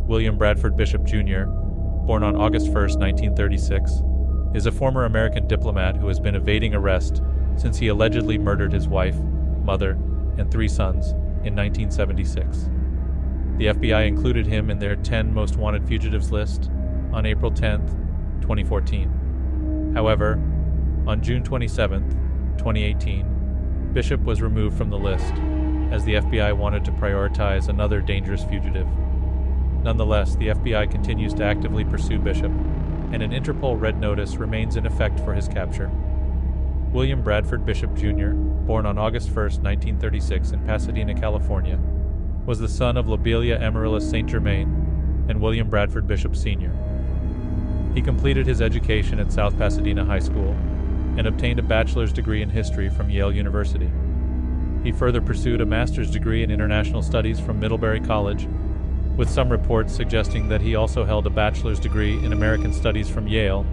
William Bradford Bishop Jr., born on August 1, 1936, is a former American diplomat who has been evading arrest since he allegedly murdered his wife, mother, and 3 sons in 1976. The FBI included him in their 10 most wanted fugitives list on April 10, 2014. However, on June 27, 2018, Bishop was removed from the list as the FBI wanted to prioritize another dangerous fugitive. Nonetheless, the FBI continues to actively pursue Bishop, and an Interpol red notice remains in effect for his capture. William Bradford Bishop Jr., born on August 1, 1936 in Pasadena, California, was the son of Lobelia Amaryllis St. Germain and William Bradford Bishop Sr. He completed his education at South Pasadena High School and obtained a bachelor's degree in history from Yale University. He further pursued a master's degree in international studies from Middlebury College, with some reports suggesting that he also held a bachelor's degree in American studies from Yale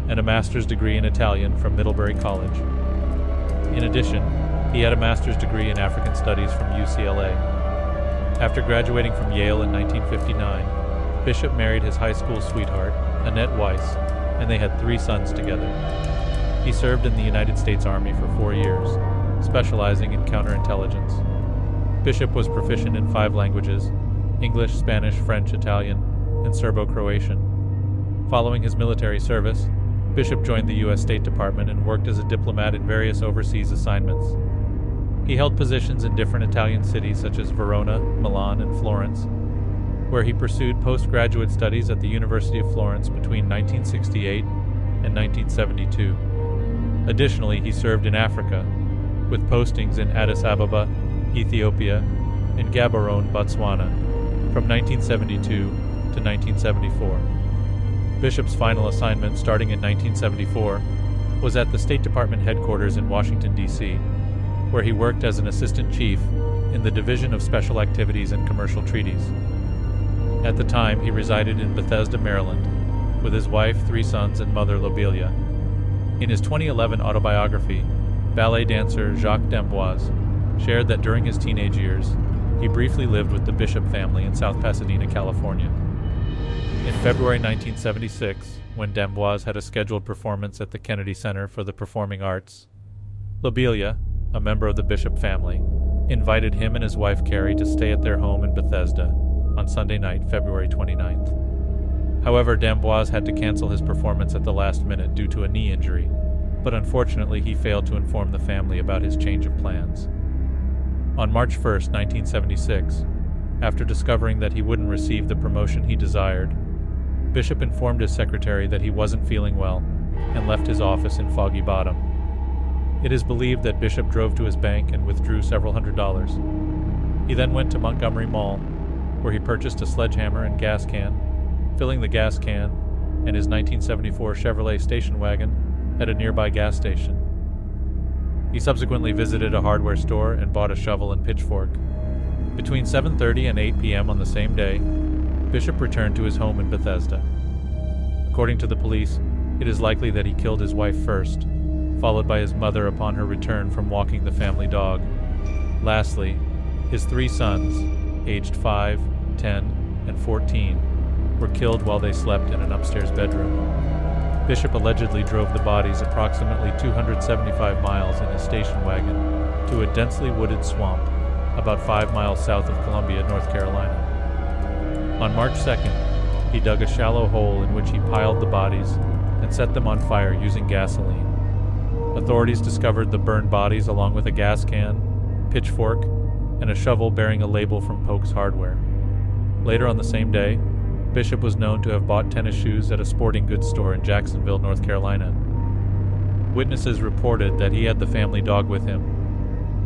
and a master's degree in Italian from Middlebury College. In addition, he had a master's degree in African studies from UCLA. After graduating from Yale in 1959, Bishop married his high school sweetheart, Annette Weiss, and they had 3 sons together. He served in the United States Army for 4 years, specializing in counterintelligence. Bishop was proficient in 5 languages: English, Spanish, French, Italian, and Serbo-Croatian. Following his military service, Bishop joined the U.S. State Department and worked as a diplomat in various overseas assignments. He held positions in different Italian cities such as Verona, Milan, and Florence, where he pursued postgraduate studies at the University of Florence between 1968 and 1972. Additionally, he served in Africa, with postings in Addis Ababa, Ethiopia, and Gaborone, Botswana, from 1972 to 1974. Bishop's final assignment, starting in 1974, was at the State Department headquarters in Washington, D.C., where he worked as an assistant chief in the Division of Special Activities and Commercial Treaties. At the time, he resided in Bethesda, Maryland, with his wife, 3 sons, and mother, Lobelia. In his 2011 autobiography, ballet dancer Jacques d'Amboise shared that during his teenage years, he briefly lived with the Bishop family in South Pasadena, California. In February 1976, when d'Amboise had a scheduled performance at the Kennedy Center for the Performing Arts, Lobelia, a member of the Bishop family, invited him and his wife Carrie to stay at their home in Bethesda on Sunday night, February 29th. However, d'Amboise had to cancel his performance at the last minute due to a knee injury, but unfortunately he failed to inform the family about his change of plans. On March 1, 1976, after discovering that he wouldn't receive the promotion he desired, Bishop informed his secretary that he wasn't feeling well and left his office in Foggy Bottom. It is believed that Bishop drove to his bank and withdrew several $100s. He then went to Montgomery Mall, where he purchased a sledgehammer and gas can, filling the gas can and his 1974 Chevrolet station wagon at a nearby gas station. He subsequently visited a hardware store and bought a shovel and pitchfork. Between 7:30 and 8 p.m. on the same day, Bishop returned to his home in Bethesda. According to the police, it is likely that he killed his wife first, followed by his mother upon her return from walking the family dog. Lastly, his 3 sons, aged 5, 10, and 14, were killed while they slept in an upstairs bedroom. Bishop allegedly drove the bodies approximately 275 miles in his station wagon to a densely wooded swamp about 5 miles south of Columbia, North Carolina. On March 2nd, he dug a shallow hole in which he piled the bodies and set them on fire using gasoline. Authorities discovered the burned bodies along with a gas can, pitchfork, and a shovel bearing a label from Polk's Hardware. Later on the same day, Bishop was known to have bought tennis shoes at a sporting goods store in Jacksonville, North Carolina. Witnesses reported that he had the family dog with him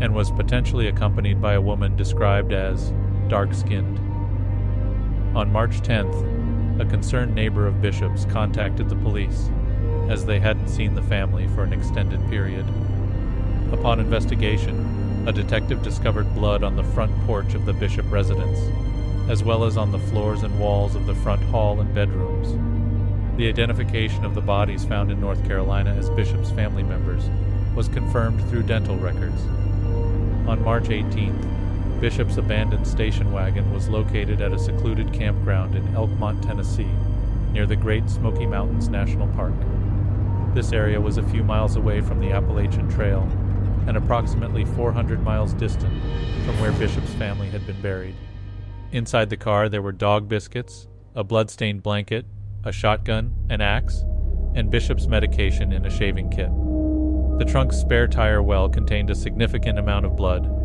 and was potentially accompanied by a woman described as dark-skinned. On March 10th, a concerned neighbor of Bishop's contacted the police, as they hadn't seen the family for an extended period. Upon investigation, a detective discovered blood on the front porch of the Bishop residence, as well as on the floors and walls of the front hall and bedrooms. The identification of the bodies found in North Carolina as Bishop's family members was confirmed through dental records. On March 18th, Bishop's abandoned station wagon was located at a secluded campground in Elkmont, Tennessee, near the Great Smoky Mountains National Park. This area was a few miles away from the Appalachian Trail and approximately 400 miles distant from where Bishop's family had been buried. Inside the car there were dog biscuits, a blood-stained blanket, a shotgun, an axe, and Bishop's medication in a shaving kit. The trunk's spare tire well contained a significant amount of blood.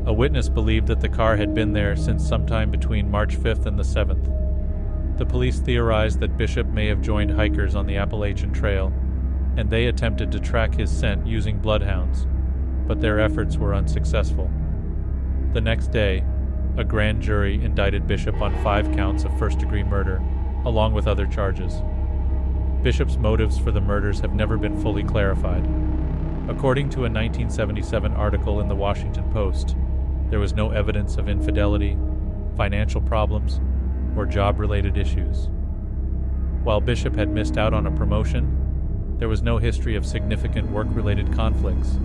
A witness believed that the car had been there since sometime between March 5th and the 7th. The police theorized that Bishop may have joined hikers on the Appalachian Trail, and they attempted to track his scent using bloodhounds, but their efforts were unsuccessful. The next day, a grand jury indicted Bishop on 5 counts of first-degree murder, along with other charges. Bishop's motives for the murders have never been fully clarified. According to a 1977 article in the Washington Post, there was no evidence of infidelity, financial problems, or job-related issues. While Bishop had missed out on a promotion, there was no history of significant work-related conflicts,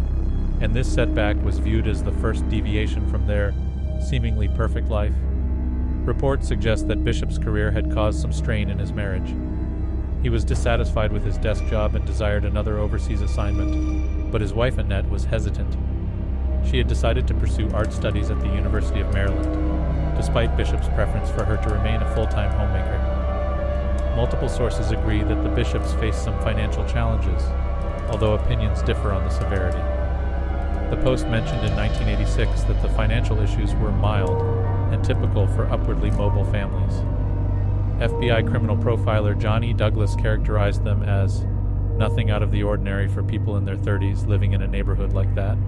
and this setback was viewed as the first deviation from their seemingly perfect life. Reports suggest that Bishop's career had caused some strain in his marriage. He was dissatisfied with his desk job and desired another overseas assignment, but his wife Annette was hesitant. She had decided to pursue art studies at the University of Maryland, despite Bishop's preference for her to remain a full-time homemaker. Multiple sources agree that the Bishops faced some financial challenges, although opinions differ on the severity. The Post mentioned in 1986 that the financial issues were mild and typical for upwardly mobile families. FBI criminal profiler John E. Douglas characterized them as nothing out of the ordinary for people in their 30s living in a neighborhood like that.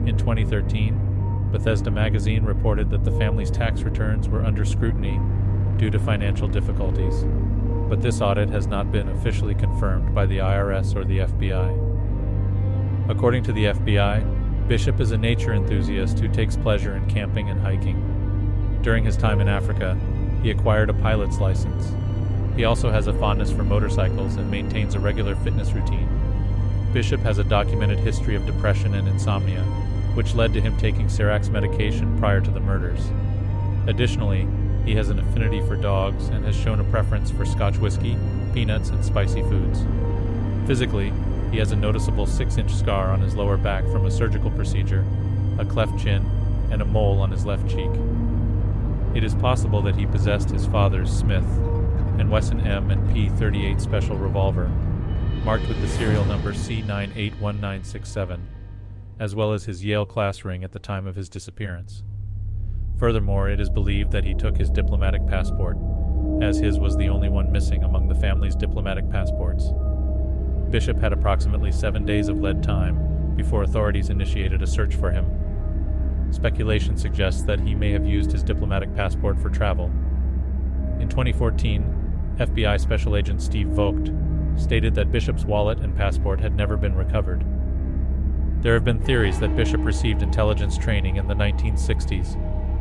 In 2013, Bethesda magazine reported that the family's tax returns were under scrutiny due to financial difficulties, but this audit has not been officially confirmed by the IRS or the FBI. According to the FBI, Bishop is a nature enthusiast who takes pleasure in camping and hiking. During his time in Africa, he acquired a pilot's license. He also has a fondness for motorcycles and maintains a regular fitness routine. Bishop has a documented history of depression and insomnia, which led to him taking Serax medication prior to the murders. Additionally, he has an affinity for dogs and has shown a preference for Scotch whiskey, peanuts, and spicy foods. Physically, he has a noticeable 6-inch scar on his lower back from a surgical procedure, a cleft chin, and a mole on his left cheek. It is possible that he possessed his father's Smith and Wesson M and P38 special revolver, marked with the serial number C981967, as well as his Yale class ring at the time of his disappearance. Furthermore, it is believed that he took his diplomatic passport, as his was the only one missing among the family's diplomatic passports. Bishop had approximately 7 days of lead time before authorities initiated a search for him. Speculation suggests that he may have used his diplomatic passport for travel. In 2014, FBI Special Agent Steve Vogt stated that Bishop's wallet and passport had never been recovered. There have been theories that Bishop received intelligence training in the 1960s,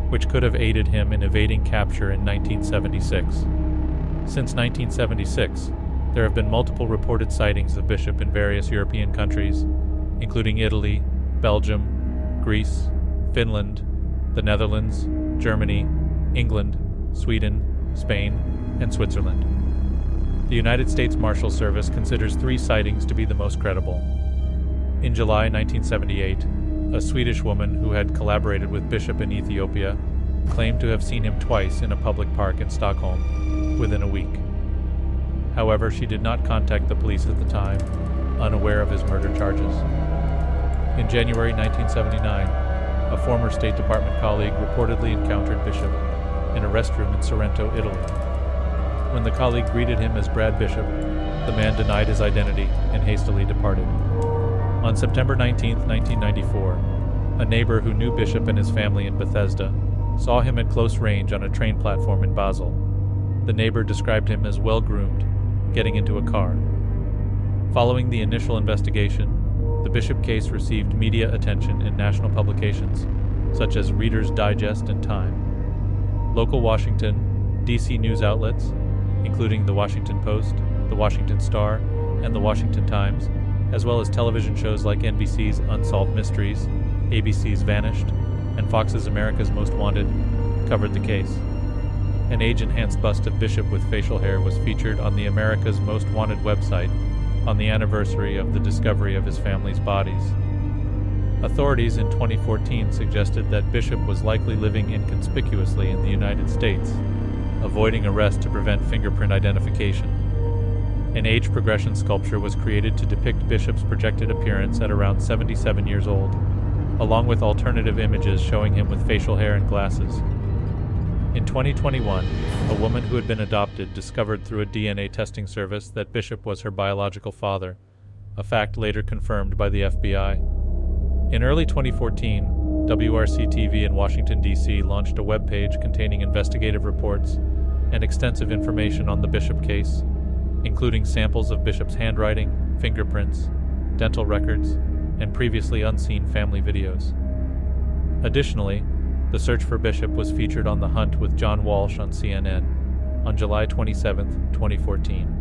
which could have aided him in evading capture in 1976. Since 1976, there have been multiple reported sightings of Bishop in various European countries, including Italy, Belgium, Greece, Finland, the Netherlands, Germany, England, Sweden, Spain, and Switzerland. The United States Marshal Service considers 3 sightings to be the most credible. In July 1978, a Swedish woman who had collaborated with Bishop in Ethiopia claimed to have seen him twice in a public park in Stockholm within a week. However, she did not contact the police at the time, unaware of his murder charges. In January 1979, a former State Department colleague reportedly encountered Bishop in a restroom in Sorrento, Italy. When the colleague greeted him as Brad Bishop, the man denied his identity and hastily departed. On September 19, 1994, a neighbor who knew Bishop and his family in Bethesda saw him at close range on a train platform in Basel. The neighbor described him as well-groomed, getting into a car. Following the initial investigation, the Bishop case received media attention in national publications such as Reader's Digest and Time. Local Washington, D.C. news outlets, including The Washington Post, The Washington Star, and The Washington Times, as well as television shows like NBC's Unsolved Mysteries, ABC's Vanished, and Fox's America's Most Wanted covered the case. An age-enhanced bust of Bishop with facial hair was featured on the America's Most Wanted website on the anniversary of the discovery of his family's bodies. Authorities in 2014 suggested that Bishop was likely living inconspicuously in the United States, avoiding arrest to prevent fingerprint identification. An age progression sculpture was created to depict Bishop's projected appearance at around 77 years old, along with alternative images showing him with facial hair and glasses. In 2021, a woman who had been adopted discovered through a DNA testing service that Bishop was her biological father, a fact later confirmed by the FBI. In early 2014, WRC-TV in Washington, D.C. launched a webpage containing investigative reports and extensive information on the Bishop case, including samples of Bishop's handwriting, fingerprints, dental records, and previously unseen family videos. Additionally, the search for Bishop was featured on The Hunt with John Walsh on CNN on July 27, 2014.